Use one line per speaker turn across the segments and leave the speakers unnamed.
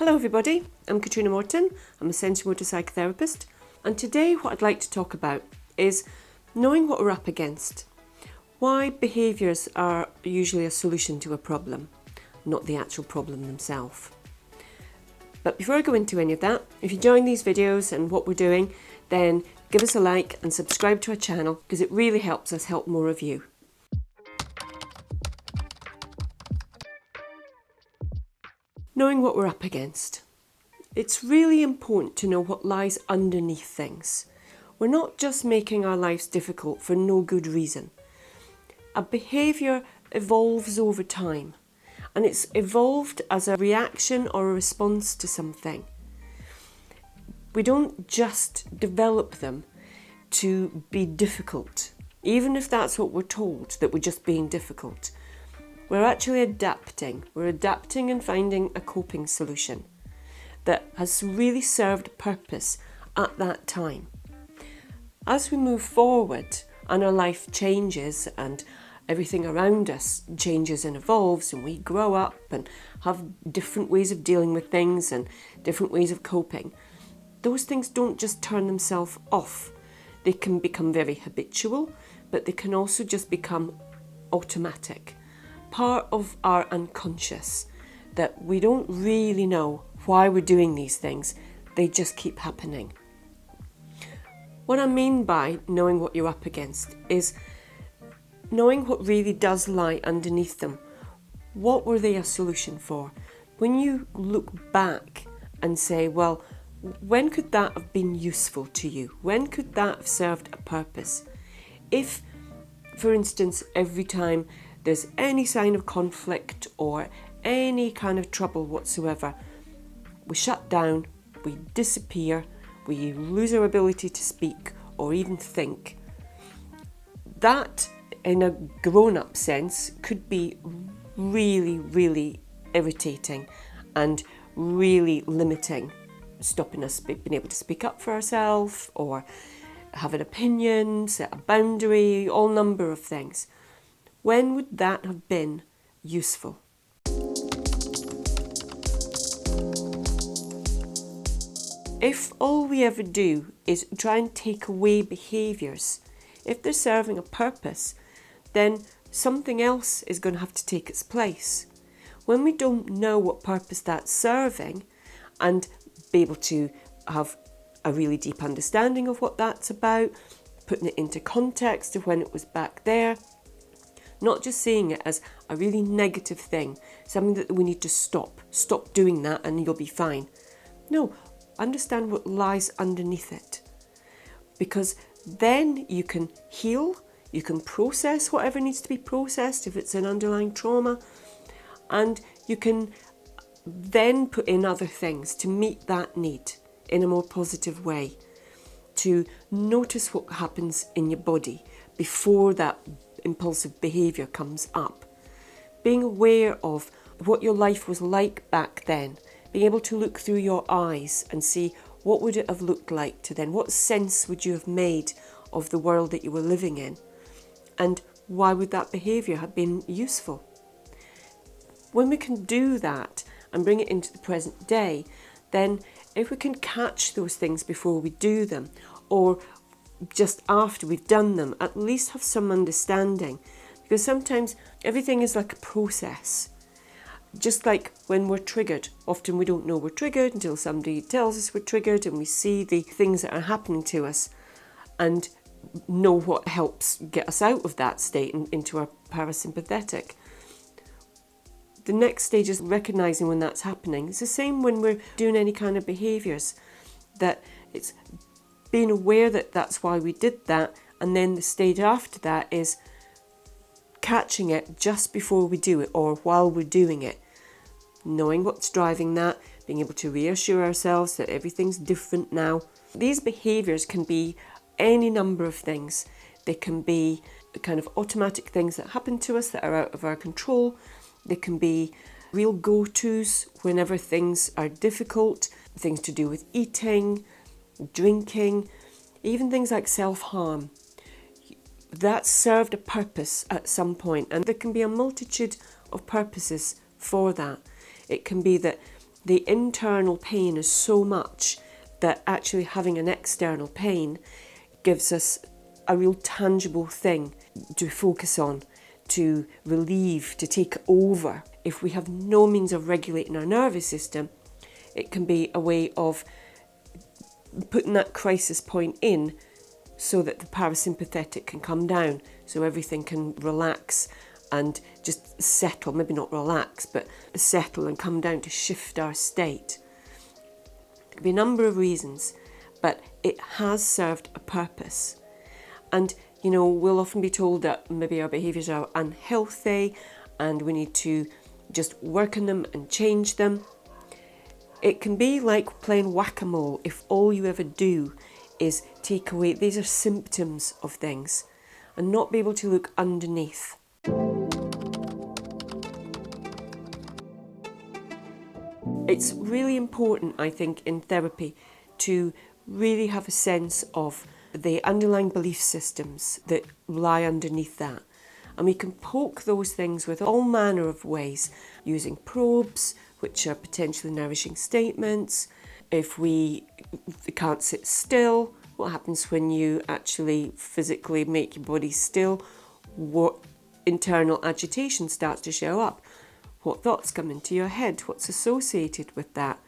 Hello everybody, I'm Catriona Morten, I'm a sensory-motor psychotherapist, and today what I'd like to talk about is knowing what we're up against. Why behaviours are usually a solution to a problem, not the actual problem themselves. But before I go into any of that, if you're enjoying these videos and what we're doing, then give us a like and subscribe to our channel because it really helps us help more of you. Knowing what we're up against. It's really important to know what lies underneath things. We're not just making our lives difficult for no good reason. A behaviour evolves over time, and it's evolved as a reaction or a response to something. We don't just develop them to be difficult, even if that's what we're told, that we're just being difficult. We're actually adapting. We're adapting and finding a coping solution that has really served a purpose at that time. As we move forward and our life changes and everything around us changes and evolves and we grow up and have different ways of dealing with things and different ways of coping, those things don't just turn themselves off. They can become very habitual, but they can also just become automatic. Part of our unconscious, that we don't really know why we're doing these things, they just keep happening. What I mean by knowing what you're up against is knowing what really does lie underneath them. What were they a solution for? When you look back and say, well, when could that have been useful to you? When could that have served a purpose? If, for instance, every time there's any sign of conflict or any kind of trouble whatsoever, we shut down, we disappear, we lose our ability to speak or even think. That, in a grown-up sense, could be really, really irritating and really limiting, stopping us being able to speak up for ourselves or have an opinion, set a boundary, all number of things. When would that have been useful? If all we ever do is try and take away behaviours, if they're serving a purpose, then something else is going to have to take its place. When we don't know what purpose that's serving and be able to have a really deep understanding of what that's about, putting it into context of when it was back there, not just seeing it as a really negative thing, something that we need to stop doing that and you'll be fine. No, understand what lies underneath it, because then you can heal, you can process whatever needs to be processed if it's an underlying trauma, and you can then put in other things to meet that need in a more positive way, to notice what happens in your body before that impulsive behaviour comes up. Being aware of what your life was like back then, being able to look through your eyes and see what would it have looked like to then, what sense would you have made of the world that you were living in, and why would that behaviour have been useful. When we can do that and bring it into the present day, then if we can catch those things before we do them, or just after we've done them, at least have some understanding, because sometimes everything is like a process. Just like when we're triggered, often we don't know we're triggered until somebody tells us we're triggered and we see the things that are happening to us and know what helps get us out of that state and into our parasympathetic. The next stage is recognising when that's happening. It's the same when we're doing any kind of behaviours, that it's being aware that that's why we did that, and then the stage after that is catching it just before we do it or while we're doing it, knowing what's driving that, being able to reassure ourselves that everything's different now. These behaviours can be any number of things. They can be the kind of automatic things that happen to us that are out of our control. They can be real go-tos whenever things are difficult, things to do with eating, drinking, even things like self-harm. That served a purpose at some point, and there can be a multitude of purposes for that. It can be that the internal pain is so much that actually having an external pain gives us a real tangible thing to focus on, to relieve, to take over. If we have no means of regulating our nervous system, it can be a way of putting that crisis point in so that the parasympathetic can come down, so everything can relax and just settle, maybe not relax, but settle and come down to shift our state. There could be a number of reasons, but it has served a purpose. And, we'll often be told that maybe our behaviours are unhealthy and we need to just work on them and change them. It can be like playing whack-a-mole if all you ever do is take away, these are symptoms of things, and not be able to look underneath. It's really important, I think, in therapy to really have a sense of the underlying belief systems that lie underneath that. And we can poke those things with all manner of ways, using probes, which are potentially nourishing statements. If we can't sit still, what happens when you actually physically make your body still? What internal agitation starts to show up? What thoughts come into your head? What's associated with that?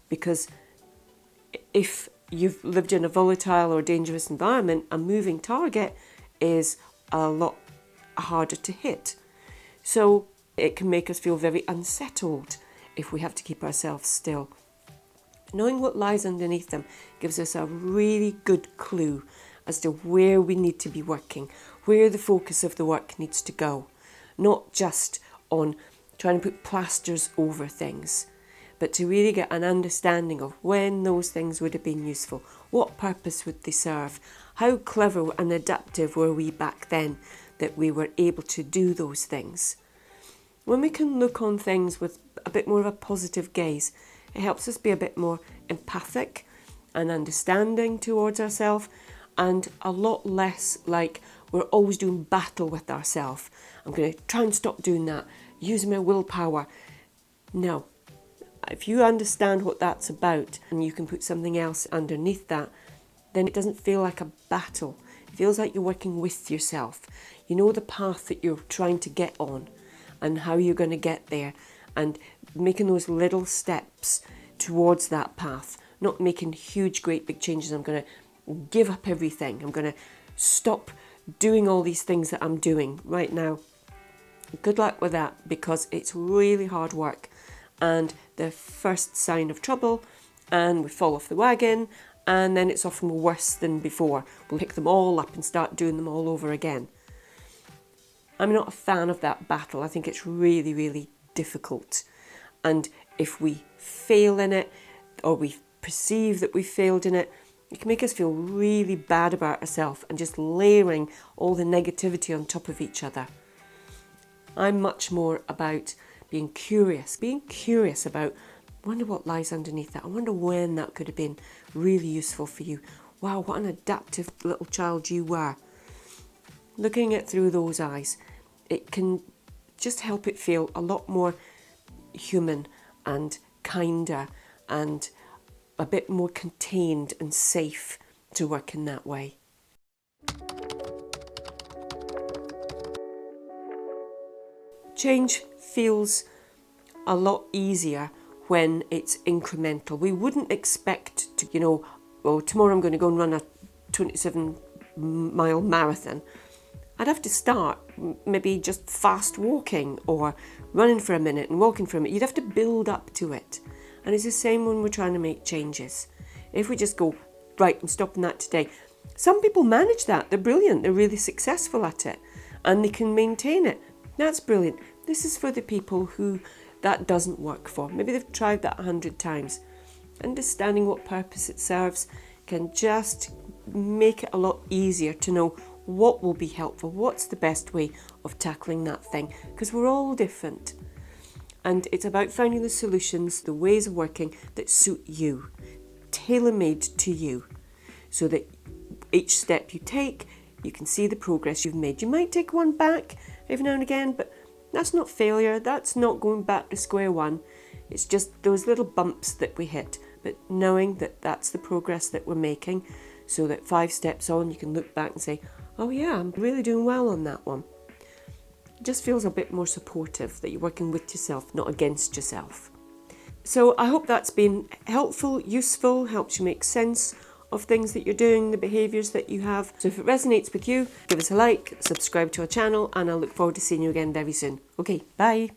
Because if you've lived in a volatile or dangerous environment, a moving target is a lot harder to hit. So it can make us feel very unsettled if we have to keep ourselves still. Knowing what lies underneath them gives us a really good clue as to where we need to be working, where the focus of the work needs to go. Not just on trying to put plasters over things, but to really get an understanding of when those things would have been useful. What purpose would they serve? How clever and adaptive were we back then that we were able to do those things? When we can look on things with a bit more of a positive gaze, it helps us be a bit more empathic and understanding towards ourselves, and a lot less like we're always doing battle with ourselves. I'm going to try and stop doing that, using my willpower. No. If you understand what that's about and you can put something else underneath that, then it doesn't feel like a battle. It feels like you're working with yourself. You know the path that you're trying to get on and how you're going to get there, and making those little steps towards that path, not making huge, great big changes. I'm going to give up everything. I'm going to stop doing all these things that I'm doing right now. Good luck with that, because it's really hard work and the first sign of trouble, and we fall off the wagon, and then it's often worse than before. We'll pick them all up and start doing them all over again. I'm not a fan of that battle. I think it's really, really difficult. And if we fail in it, or we perceive that we failed in it, it can make us feel really bad about ourselves and just layering all the negativity on top of each other. I'm much more about being curious about, I wonder what lies underneath that. I wonder when that could have been really useful for you. Wow, what an adaptive little child you were. Looking it through those eyes, it can just help it feel a lot more human and kinder and a bit more contained and safe to work in that way. Change feels a lot easier when it's incremental. We wouldn't expect to, well, tomorrow I'm going to go and run a 27-mile marathon. I'd have to start maybe just fast walking or running for a minute and walking for a minute. You'd have to build up to it. And it's the same when we're trying to make changes. If we just go, right, I'm stopping that today. Some people manage that. They're brilliant. They're really successful at it. And they can maintain it. That's brilliant. This is for the people who that doesn't work for. Maybe they've tried that 100 times. Understanding what purpose it serves can just make it a lot easier to know what will be helpful, what's the best way of tackling that thing, because we're all different. And it's about finding the solutions, the ways of working that suit you, tailor-made to you, so that each step you take, you can see the progress you've made. You might take one back every now and again, but that's not failure. That's not going back to square one. It's just those little bumps that we hit, but knowing that that's the progress that we're making, so that 5 steps on you can look back and say, oh yeah, I'm really doing well on that one. It just feels a bit more supportive that you're working with yourself, not against yourself. So I hope that's been helpful, useful, helps you make sense of things that you're doing, the behaviours that you have. So if it resonates with you, give us a like, subscribe to our channel, and I'll look forward to seeing you again very soon. Okay, bye.